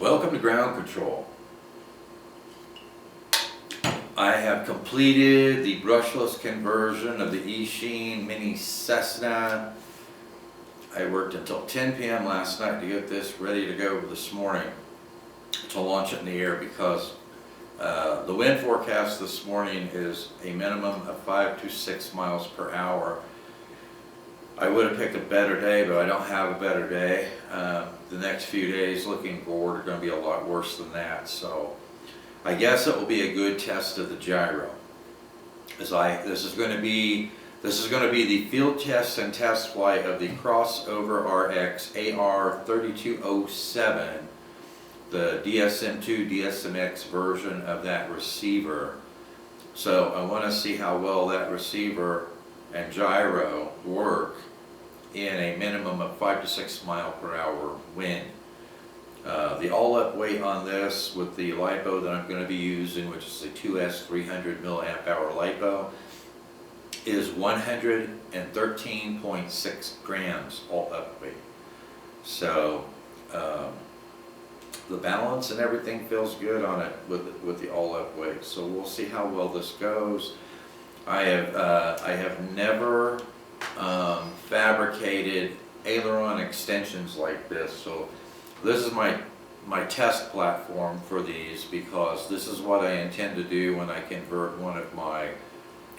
Welcome to ground control. I have completed the brushless conversion of the Eachine mini Cessna. I worked until 10 p.m. last night to get this ready to go this morning to launch it in the air because the wind forecast this morning is a minimum of 5 to 6 miles per hour. I would have picked a better day, but I don't have a better day. The next few days looking forward are going to be a lot worse than that. So I guess it will be a good test of the gyro. This is going to be the field test and test flight of the CrossOver-RX AR3207, the DSM2 DSMX version of that receiver. So I want to see how well that receiver and gyro work in a minimum of 5 to 6 mile per hour wind. The all-up weight on this with the LiPo that I'm going to be using, which is a 2S 300 milliamp hour LiPo, is 113.6 grams all-up weight. So the balance and everything feels good on it with the all-up weight. So we'll see how well this goes. I have never fabricated aileron extensions like this, so this is my test platform for these, because this is what I intend to do when I convert one of my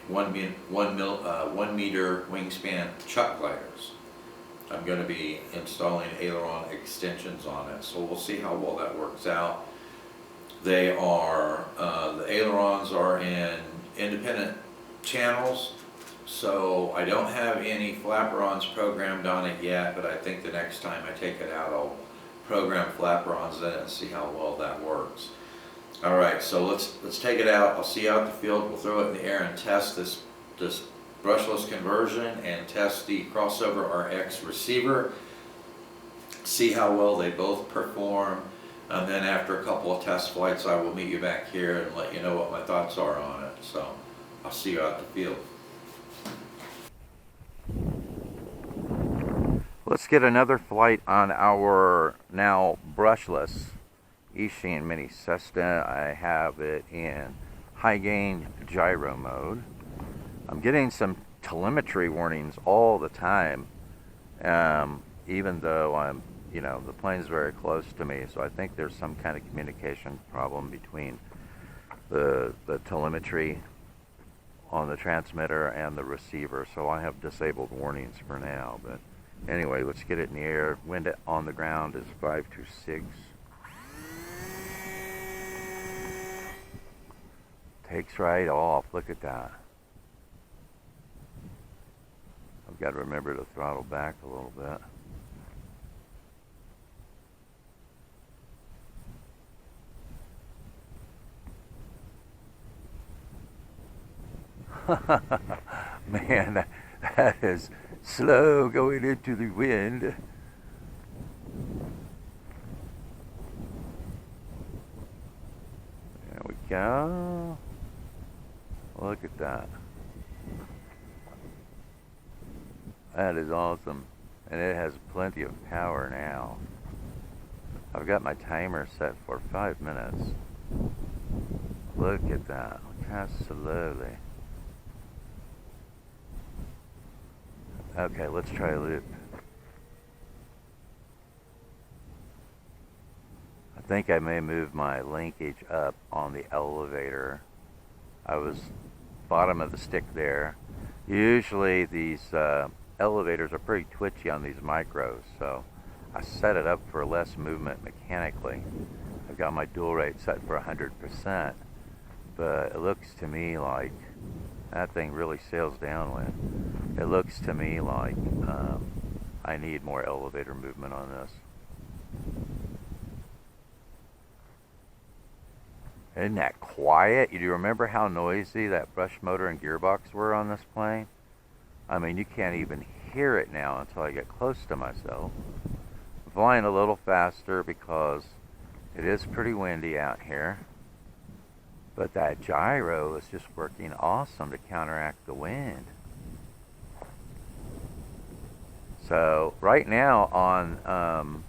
1 meter wingspan chuck gliders. I'm going to be installing aileron extensions on it, so we'll see how well that works out. They are the ailerons are in independent channels, so I don't have any flaperons programmed on it yet, but I think the next time I take it out I'll program flaperons in it and see how well that works. Alright, so let's take it out. I'll see you out in the field. We'll throw it in the air and test this brushless conversion and test the CrossOver-RX receiver, see how well they both perform, and then after a couple of test flights I will meet you back here and let you know what my thoughts are on it. So I'll see you out in the field. Let's get another flight on our now brushless Eachine mini Cessna. I have it in high gain gyro mode. I'm getting some telemetry warnings all the time, even though the plane's very close to me, so I think there's some kind of communication problem between the telemetry on the transmitter and the receiver, so I have disabled warnings for now. But anyway, let's get it in the air. Wind on the ground is 5 to 6. Takes right off. Look at that. I've got to remember to throttle back a little bit. Man, that is slow going into the wind. There we go. Look at that. That is awesome. And it has plenty of power now. I've got my timer set for 5 minutes. Look at that. Look how slowly. Okay, let's try a loop. I think I may move my linkage up on the elevator. I was bottom of the stick there. Usually these elevators are pretty twitchy on these micros, so I set it up for less movement mechanically. I've got my dual rate set for 100%, but it looks to me like that thing really sails downwind. It looks to me like I need more elevator movement on this. Isn't that quiet? Do you remember how noisy that brush motor and gearbox were on this plane? I mean, you can't even hear it now until I get close to myself. I'm flying a little faster because it is pretty windy out here. But that gyro is just working awesome to counteract the wind. So right now on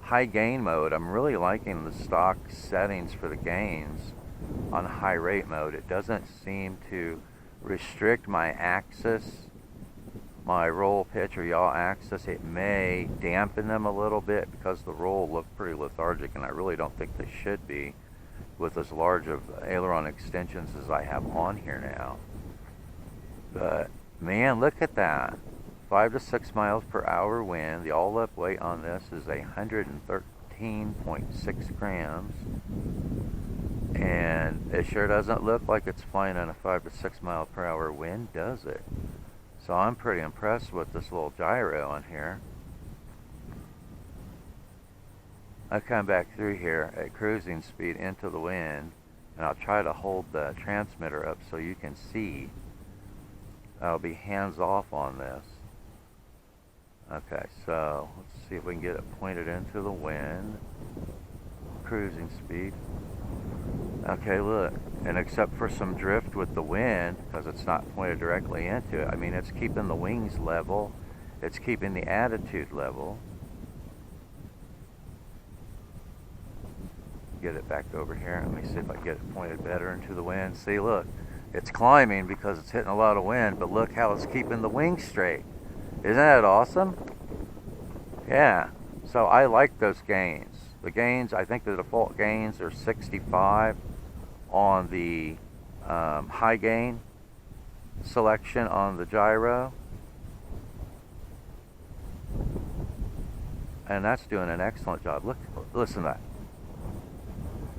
high gain mode, I'm really liking the stock settings for the gains on high rate mode. It doesn't seem to restrict my axis, my roll, pitch, or yaw axis. It may dampen them a little bit because the roll looked pretty lethargic, and I really don't think they should be with as large of aileron extensions as I have on here now. But man, look at that. 5 to 6 miles per hour wind. The all-up weight on this is 113.6 grams. And it sure doesn't look like it's flying on a 5 to 6 mile per hour wind, does it? So I'm pretty impressed with this little gyro on here. I come back through here at cruising speed into the wind, and I'll try to hold the transmitter up so you can see. I'll be hands off on this. Okay, so let's see if we can get it pointed into the wind. Cruising speed. Okay, look, and except for some drift with the wind, because it's not pointed directly into it, I mean, it's keeping the wings level, it's keeping the attitude level. Get it back over here. Let me see if I can get it pointed better into the wind. See, look, it's climbing because it's hitting a lot of wind, but look how it's keeping the wings straight. Isn't that awesome? Yeah, so I like those gains. The gains, I think the default gains are 65 on the high gain selection on the gyro. And that's doing an excellent job. Look, listen to that.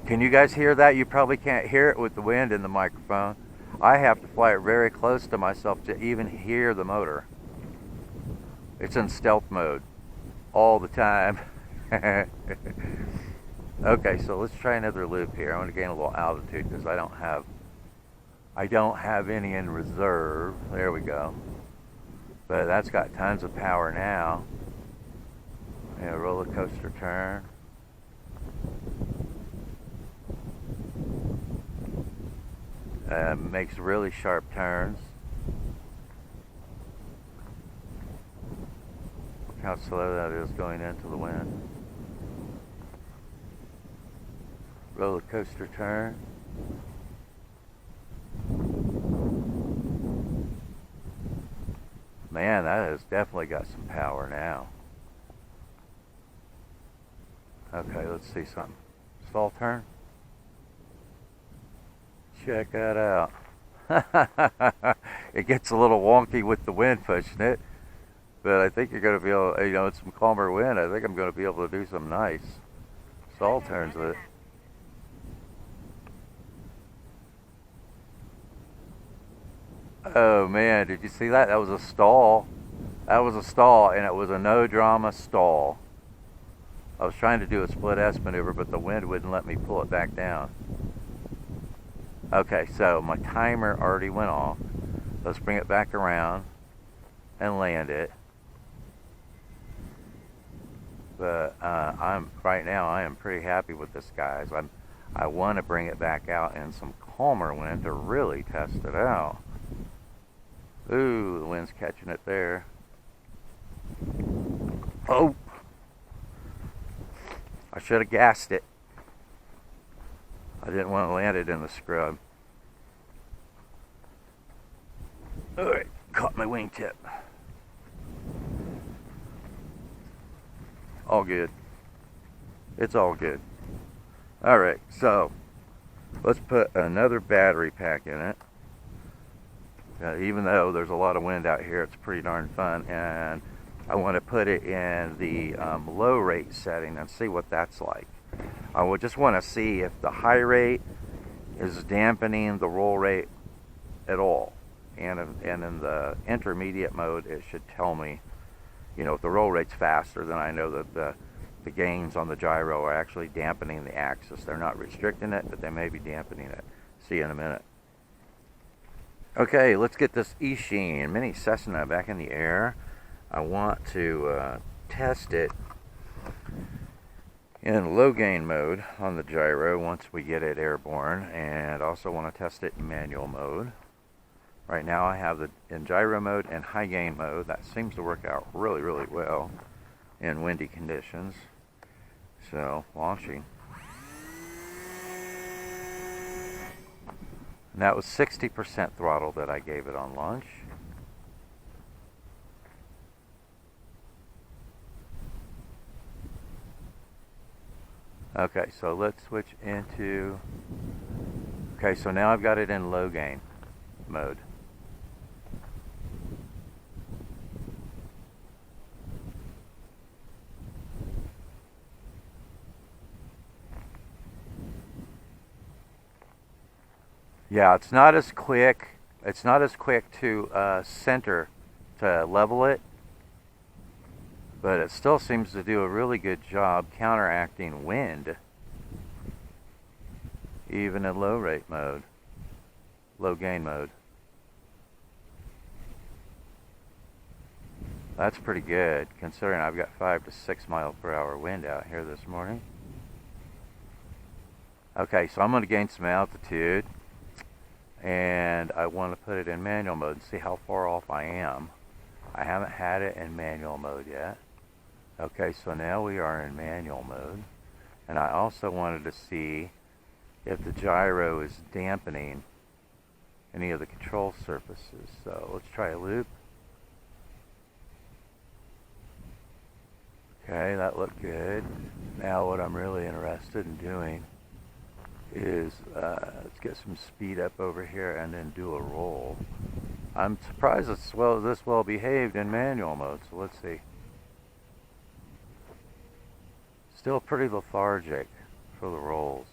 Can you guys hear that? You probably can't hear it with the wind in the microphone. I have to fly it very close to myself to even hear the motor. It's in stealth mode all the time. Okay, so let's try another loop here. I want to gain a little altitude because I don't have any in reserve. There we go. But that's got tons of power now. Yeah, roller coaster turn. Makes really sharp turns. Look how slow that is going into the wind. Roller coaster turn. Man, that has definitely got some power now. Okay, let's see something. Stall turn. Check that out. It gets a little wonky with the wind pushing it, but I think you're going to be able, you know, it's some calmer wind. I think I'm going to be able to do some nice stall turns with it. Oh man, did you see that? That was a stall. That was a stall, and it was a no drama stall. I was trying to do a split S maneuver, but the wind wouldn't let me pull it back down. Okay, so my timer already went off. Let's bring it back around and land it. But right now I am pretty happy with this, guys. I want to bring it back out in some calmer wind to really test it out. Ooh, the wind's catching it there. Oh! I should have gassed it. I didn't want to land it in the scrub. Alright, caught my wingtip. All good. It's all good. Alright, so let's put another battery pack in it. Even though there's a lot of wind out here, it's pretty darn fun, and I want to put it in the low rate setting and see what that's like. I would just want to see if the high rate is dampening the roll rate at all, and in the intermediate mode it should tell me, you know, if the roll rate's faster, then I know that the gains on the gyro are actually dampening the axis. They're not restricting it, but they may be dampening it. See you in a minute. Okay, let's get this Eachine mini Cessna back in the air. I want to test it in low gain mode on the gyro once we get it airborne, and also want to test it in manual mode. Right now I have it in gyro mode and high gain mode. That seems to work out really, really well in windy conditions. so launching. And that was 60% throttle that I gave it on launch. Okay, so let's switch into, okay, so now I've got it in low gain mode. Yeah, it's not as quick. It's not as quick to center to level it, but it still seems to do a really good job counteracting wind, even in low rate mode, low gain mode. That's pretty good, considering I've got 5 to 6 mile per hour wind out here this morning. Okay, so I'm going to gain some altitude, and I want to put it in manual mode and see how far off I am. I haven't had it in manual mode yet. Okay, so now we are in manual mode, and I also wanted to see if the gyro is dampening any of the control surfaces. So let's try a loop. Okay, that looked good. Now what I'm really interested in doing is let's get some speed up over here and then do a roll. I'm surprised it's this well behaved in manual mode, so let's see. Still pretty lethargic for the rolls.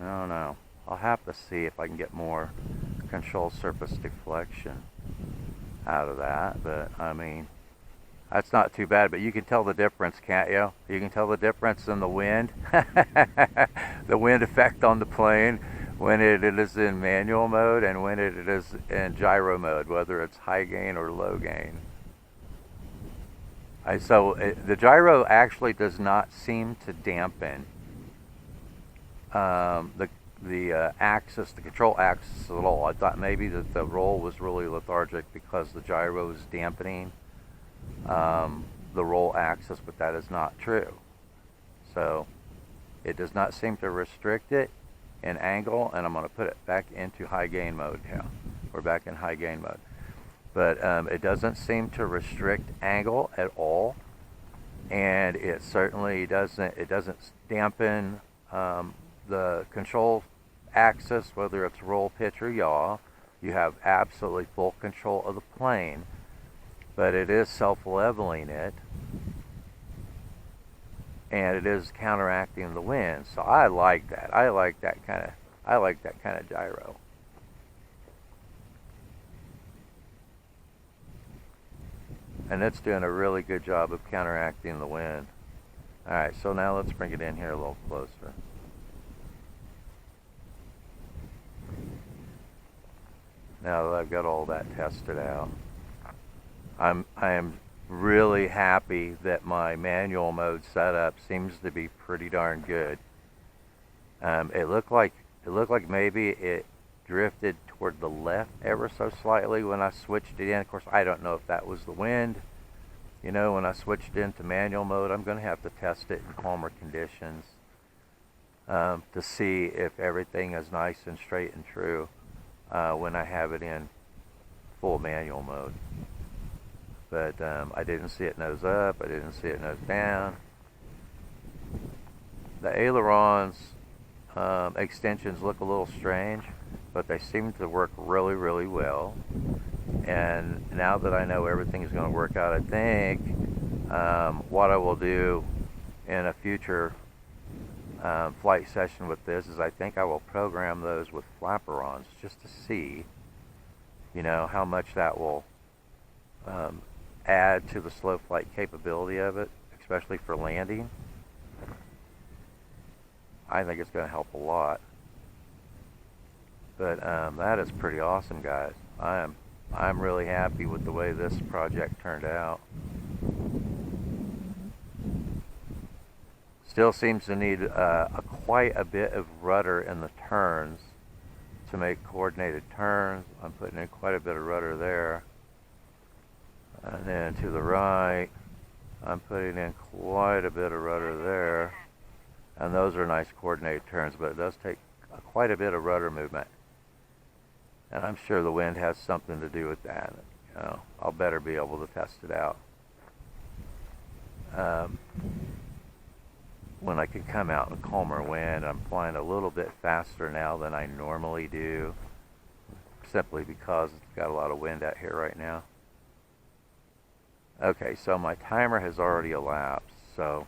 I don't know. I'll have to see if I can get more control surface deflection out of that, but I mean, that's not too bad, but you can tell the difference, can't you? You can tell the difference in the wind, the wind effect on the plane when it is in manual mode and when it is in gyro mode, whether it's high gain or low gain. The gyro actually does not seem to dampen the axis, the control axis at all. I thought maybe that the roll was really lethargic because the gyro is dampening the roll axis, but that is not true. So it does not seem to restrict it in angle, and I'm going to put it back into high gain mode now. We're back in high gain mode. But it doesn't seem to restrict angle at all, and it certainly doesn't dampen the control axis, whether it's roll, pitch, or yaw. You have absolutely full control of the plane, but it is self-leveling it, and it is counteracting the wind. So I like that. I like that kind of gyro. And it's doing a really good job of counteracting the wind. All right, so now let's bring it in here a little closer. Now that I've got all that tested out, I am really happy that my manual mode setup seems to be pretty darn good. It looked like maybe it drifted toward the left ever so slightly when I switched it in. Of course, I don't know if that was the wind. You know, when I switched into manual mode, I'm going to have to test it in calmer conditions to see if everything is nice and straight and true when I have it in full manual mode. But I didn't see it nose up, I didn't see it nose down. The ailerons extensions look a little strange, but they seem to work really, really well. And now that I know everything's going to work out, I think what I will do in a future flight session with this is I think I will program those with flaperons just to see, you know, how much that will add to the slow flight capability of it, especially for landing. I think it's going to help a lot. But that is pretty awesome, guys. I'm really happy with the way this project turned out. Still seems to need quite a bit of rudder in the turns to make coordinated turns. I'm putting in quite a bit of rudder there. And then to the right, I'm putting in quite a bit of rudder there, and those are nice coordinated turns, but it does take quite a bit of rudder movement, and I'm sure the wind has something to do with that. You know, I'll better be able to test it out when I can come out in calmer wind. I'm flying a little bit faster now than I normally do, simply because it's got a lot of wind out here right now. Okay, so my timer has already elapsed, so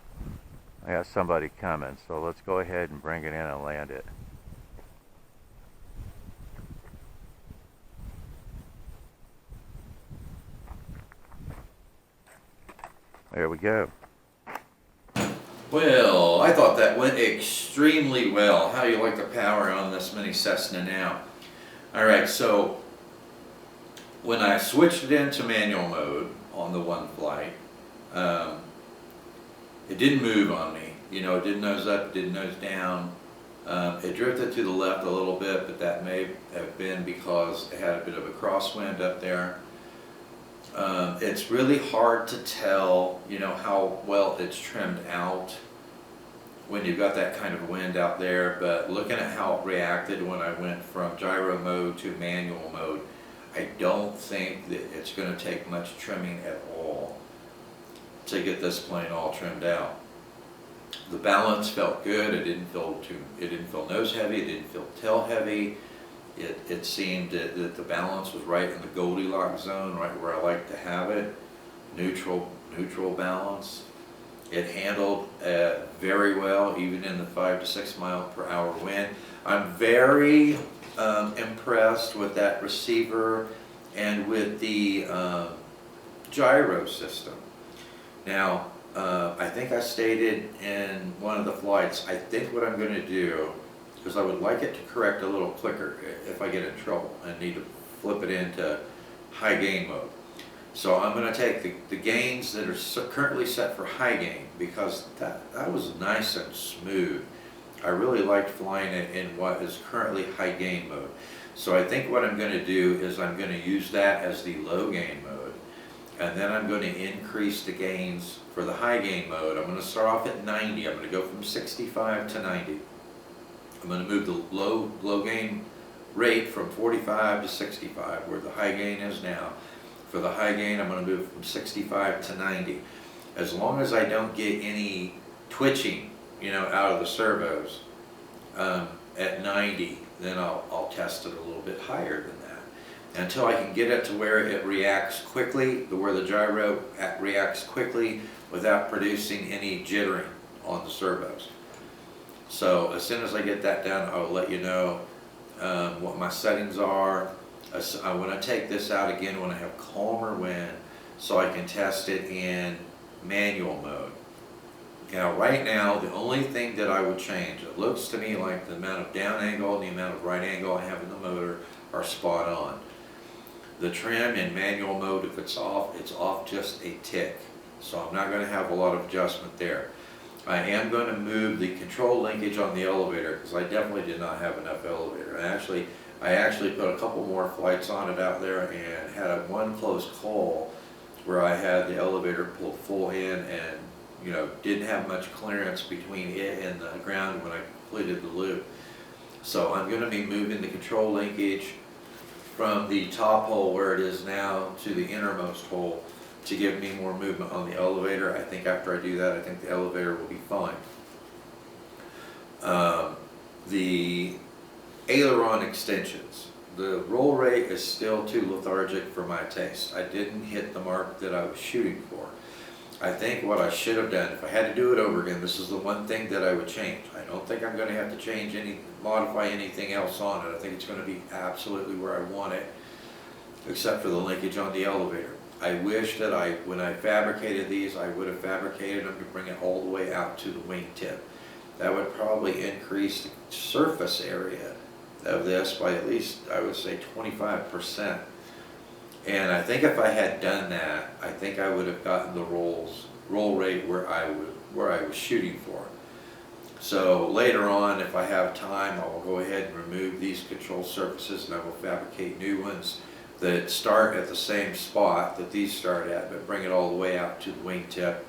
I got somebody coming, so let's go ahead and bring it in and land it. There we go. Well, I thought that went extremely well. How do you like the power on this mini Cessna now? Alright, so when I switched it into manual mode on the one flight, it didn't move on me. You know, it didn't nose up, it didn't nose down. It drifted to the left a little bit, but that may have been because it had a bit of a crosswind up there. It's really hard to tell, you know, how well it's trimmed out when you've got that kind of wind out there, but looking at how it reacted when I went from gyro mode to manual mode, I don't think that it's going to take much trimming at all to get this plane all trimmed out. The balance felt good. It didn't feel nose heavy. It didn't feel tail heavy. It seemed that the balance was right in the Goldilocks zone, right where I like to have it. Neutral balance. It handled very well, even in the 5 to 6 mile per hour wind. I'm very impressed with that receiver and with the gyro system. Now, I think I stated in one of the flights, I think what I'm going to do, because I would like it to correct a little quicker if I get in trouble and need to flip it into high gain mode. So I'm going to take the gains that are currently set for high gain, because that was nice and smooth. I really liked flying it in what is currently high gain mode. So I think what I'm going to do is I'm going to use that as the low gain mode, and then I'm going to increase the gains for the high gain mode. I'm going to start off at 90. I'm going to go from 65 to 90. I'm going to move the low gain rate from 45 to 65, where the high gain is now. For the high gain, I'm going to move from 65 to 90. As long as I don't get any twitching, you know, out of the servos at 90, then I'll test it a little bit higher than that, until I can get it to where it reacts quickly, where the gyro reacts quickly without producing any jittering on the servos. So as soon as I get that done, I'll let you know what my settings are. I want to take this out again when I have calmer wind, so I can test it in manual mode. Now, right now, the only thing that I would change, it looks to me like the amount of down angle and the amount of right angle I have in the motor are spot on. The trim in manual mode, if it's off just a tick. So I'm not going to have a lot of adjustment there. I am going to move the control linkage on the elevator, because I definitely did not have enough elevator. I actually put a couple more flights on it out there, and had one close call where I had the elevator pulled full in, and you know, didn't have much clearance between it and the ground when I completed the loop. So I'm going to be moving the control linkage from the top hole where it is now to the innermost hole to give me more movement on the elevator. I think after I do that, I think the elevator will be fine. The aileron extensions. The roll rate is still too lethargic for my taste. I didn't hit the mark that I was shooting for. I think what I should have done, if I had to do it over again, this is the one thing that I would change. I don't think I'm going to have to modify anything else on it. I think it's going to be absolutely where I want it, except for the linkage on the elevator. I wish that when I fabricated these, I would have fabricated them to bring it all the way out to the wingtip. That would probably increase the surface area of this by at least, I would say, 25%. And I think if I had done that, I think I would have gotten the roll rate where I was shooting for. So later on, if I have time, I will go ahead and remove these control surfaces, and I will fabricate new ones that start at the same spot that these start at, but bring it all the way out to the wingtip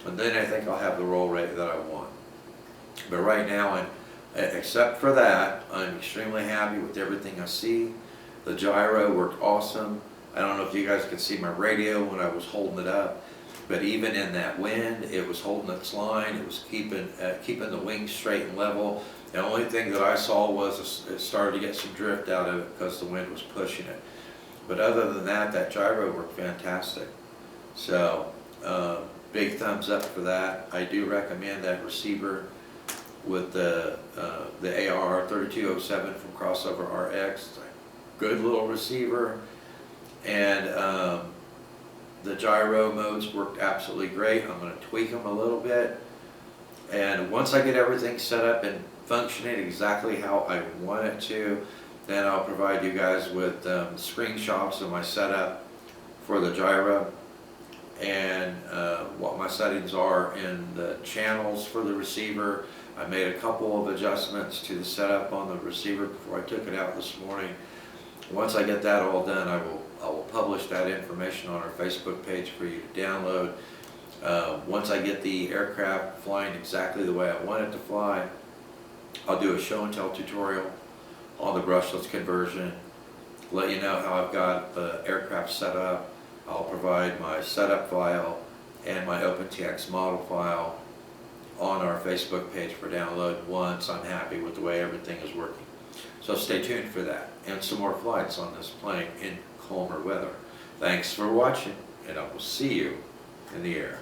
And then I think I'll have the roll rate that I want. But right now, except for that, I'm extremely happy with everything I see. The gyro worked awesome. I don't know if you guys could see my radio when I was holding it up, but even in that wind, it was holding its line. It was keeping the wings straight and level. The only thing that I saw was it started to get some drift out of it because the wind was pushing it. But other than that, that gyro worked fantastic. So big thumbs up for that. I do recommend that receiver with the AR3207 from CrossOver-RX. It's a good little receiver, and the gyro modes worked absolutely great. I'm going to tweak them a little bit, and once I get everything set up and functioning exactly how I want it to, then I'll provide you guys with screenshots of my setup for the gyro and what my settings are in the channels for the receiver. I made a couple of adjustments to the setup on the receiver before I took it out this morning. Once I get that all done, I will publish that information on our Facebook page for you to download. Once I get the aircraft flying exactly the way I want it to fly, I'll do a show and tell tutorial on the brushless conversion, let you know how I've got the aircraft set up. I'll provide my setup file and my OpenTX model file on our Facebook page for download once I'm happy with the way everything is working. So stay tuned for that and some more flights on this plane in calmer weather. Thanks for watching, and I will see you in the air.